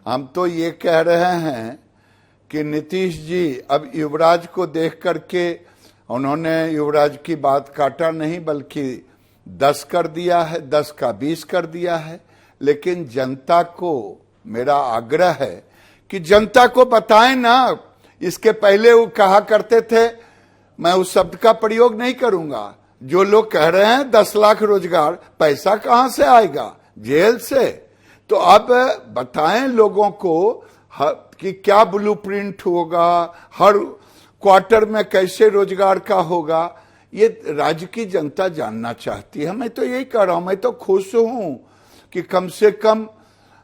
हम तो ये कह रहे हैं कि नीतीश जी अब युवराज को देख करके उन्होंने युवराज की बात काटा नहीं, बल्कि 10 कर दिया है, 10 का 20 कर दिया है। लेकिन जनता को मेरा आग्रह है कि जनता को बताएं ना। इसके पहले वो कहा करते थे, मैं उस शब्द का प्रयोग नहीं करूंगा, जो लोग कह रहे हैं 10 लाख रोजगार, पैसा कहां से आएगा? जेल से। तो अब बताएं लोगों को कि क्या ब्लूप्रिंट होगा, हर क्वार्टर में कैसे रोजगार का होगा। ये राज्य की जनता जानना चाहती है। मैं तो यही कह रहा हूं, मैं तो खुश हूं कि कम से कम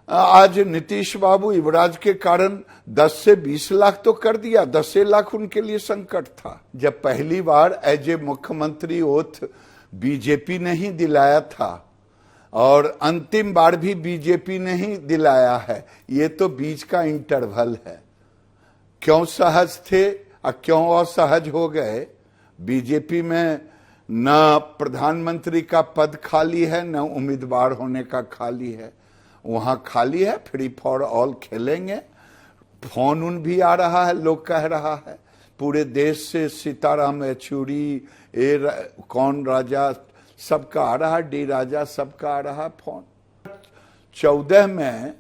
आज नीतीश बाबू युवराज के कारण 10 से 20 लाख तो कर दिया। 10 लाख उनके लिए संकट था। जब पहली बार एज ए मुख्यमंत्री ओथ बीजेपी ने ही दिलाया था और अंतिम बार भी बीजेपी ने ही दिलाया है। ये तो बीच का इंटरवल है। क्यों सहज थे और क्यों असहज हो गए? बीजेपी में न प्रधानमंत्री का पद खाली है, न उम्मीदवार होने का खाली है। वहां खाली है, फ्री फॉर ऑल खेलेंगे। फोन उन भी आ रहा है, लोग कह रहा है पूरे देश से सीताराम येचुरी, कौन राजा, सबका आ रहा, डी राजा, सबका आ रहा फोन। 14 में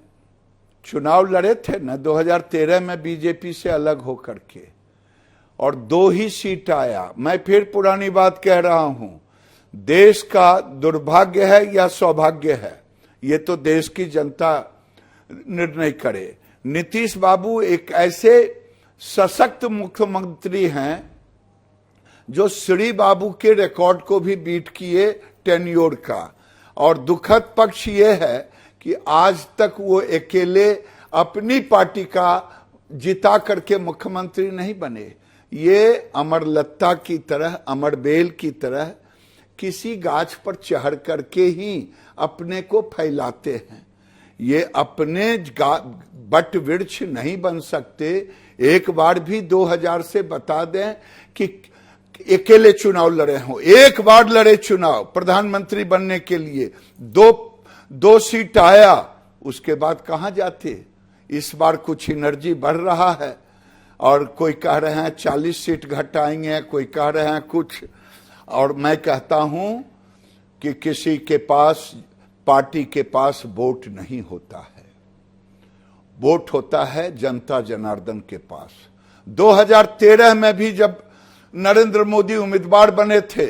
चुनाव लड़े थे ना, 2013 में बीजेपी से अलग होकर के, और 2 ही सीट आया। मैं फिर पुरानी बात कह रहा हूं, देश का दुर्भाग्य है या सौभाग्य है, ये तो देश की जनता निर्णय करे। नीतीश बाबू एक ऐसे सशक्त मुख्यमंत्री हैं जो श्री बाबू के रिकॉर्ड को भी बीट किए टेन्योर का। और दुखद पक्ष ये है कि आज तक वो अकेले अपनी पार्टी का जिता करके मुख्यमंत्री नहीं बने। ये अमरलता की तरह, अमरबेल की तरह किसी गाछ पर चढ़ करके ही अपने को फैलाते हैं। ये अपने बट वृक्ष नहीं बन सकते। एक बार भी 2000 से बता दें कि अकेले चुनाव लड़े हों। एक बार लड़े चुनाव प्रधानमंत्री बनने के लिए, दो सीट आया, उसके बाद कहां जाते? इस बार कुछ एनर्जी बढ़ रहा है और कोई कह रहे हैं 40 सीट घटाएंगे, कोई कह रहे हैं कुछ। और मैं कहता हूं कि किसी के पास, पार्टी के पास वोट नहीं होता है, वोट होता है जनता जनार्दन के पास। 2013 में भी जब नरेंद्र मोदी उम्मीदवार बने थे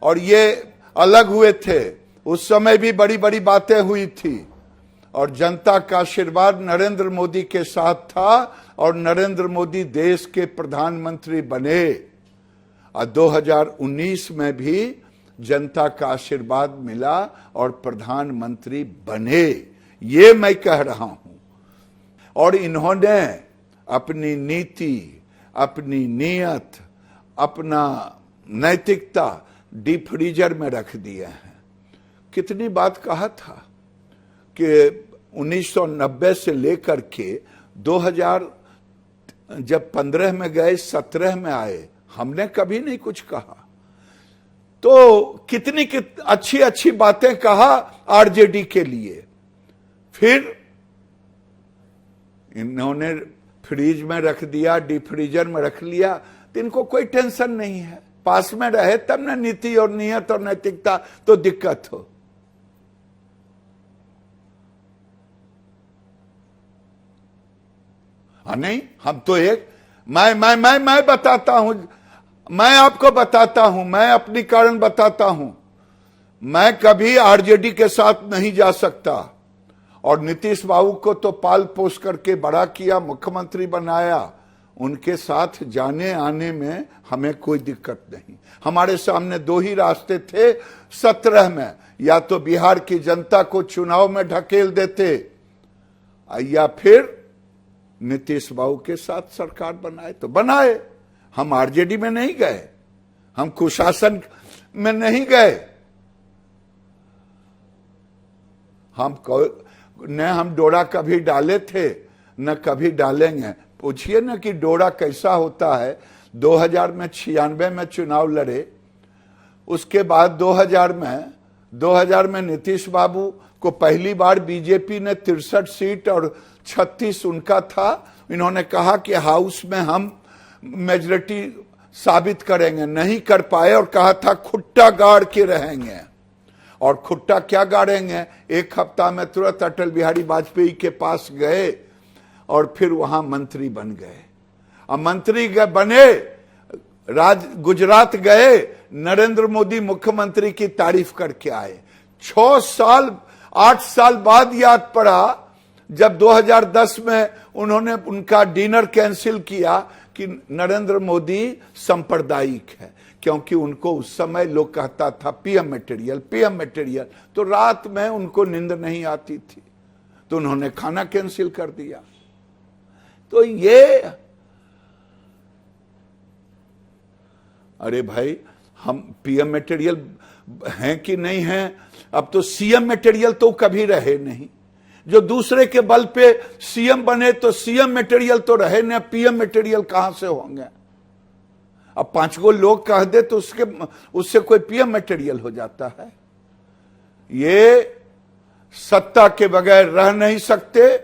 और ये अलग हुए थे, उस समय भी बड़ी बड़ी बातें हुई थी और जनता का आशीर्वाद नरेंद्र मोदी के साथ था और नरेंद्र मोदी देश के प्रधानमंत्री बने। और 2019 में भी जनता का आशीर्वाद मिला और प्रधानमंत्री बने। ये मैं कह रहा हूं। और इन्होंने अपनी नीति, अपनी नीयत, अपना नैतिकता डीप फ्रीजर में रख दिए हैं। कितनी बात कहा था कि 1990 से लेकर के 2000 जब 15 में गए, 17 में आए, हमने कभी नहीं कुछ कहा। तो कितनी अच्छी अच्छी बातें कहा आरजेडी के लिए। फिर इन्होंने फ्रीज में रख दिया, डीप फ्रीजर में रख लिया, तो इनको कोई टेंशन नहीं है। पास में रहे तब ना नीति और नियत और नैतिकता तो दिक्कत हो। नहीं, हम तो एक मैं बताता हूं, मैं आपको बताता हूं, मैं अपनी कारण बताता हूं। मैं कभी आरजेडी के साथ नहीं जा सकता और नीतीश बाबू को तो पाल पोस करके बड़ा किया, मुख्यमंत्री बनाया। उनके साथ जाने आने में हमें कोई दिक्कत नहीं। हमारे सामने 2 ही रास्ते थे 17 में, या तो बिहार की जनता को चुनाव में ढकेल देते या फिर नीतीश बाबू के साथ सरकार बनाए तो बनाए। हम आरजेडी में नहीं गए, हम कुशासन में नहीं गए, हम डोरा कभी डाले थे न कभी डालेंगे। पूछिए ना कि डोरा कैसा होता है। 2000 में 96 में चुनाव लड़े, उसके बाद 2000 में 2000 में नीतीश बाबू को पहली बार बीजेपी ने 63 सीट और 36 उनका था। इन्होंने कहा कि हाउस में हम मेजॉरिटी साबित करेंगे, नहीं कर पाए और कहा था खुट्टा गाड़ के रहेंगे। और खुट्टा क्या गाड़ेंगे, एक हफ्ता में तुरंत अटल बिहारी वाजपेयी के पास गए और फिर वहां मंत्री बन गए। अब मंत्री बने, गुजरात गए, नरेंद्र मोदी मुख्यमंत्री की तारीफ करके आए। 8 साल बाद याद पड़ा जब 2010 में उन्होंने उनका डिनर कैंसिल किया कि नरेंद्र मोदी सांप्रदायिक है, क्योंकि उनको उस समय लोग कहता था पीएम मटेरियल, तो रात में उनको नींद नहीं आती थी, तो उन्होंने खाना कैंसिल कर दिया। तो ये, अरे भाई, हम पीएम मटेरियल हैं कि नहीं हैं? अब तो सीएम मटेरियल तो कभी रहे नहीं। जो दूसरे के बल पे सीएम बने तो सीएम मटेरियल तो रहे ना, पीएम मटेरियल कहां से होंगे? अब 5 गो लोग कह दे तो उससे कोई पीएम मटेरियल हो जाता है। ये सत्ता के बगैर रह नहीं सकते।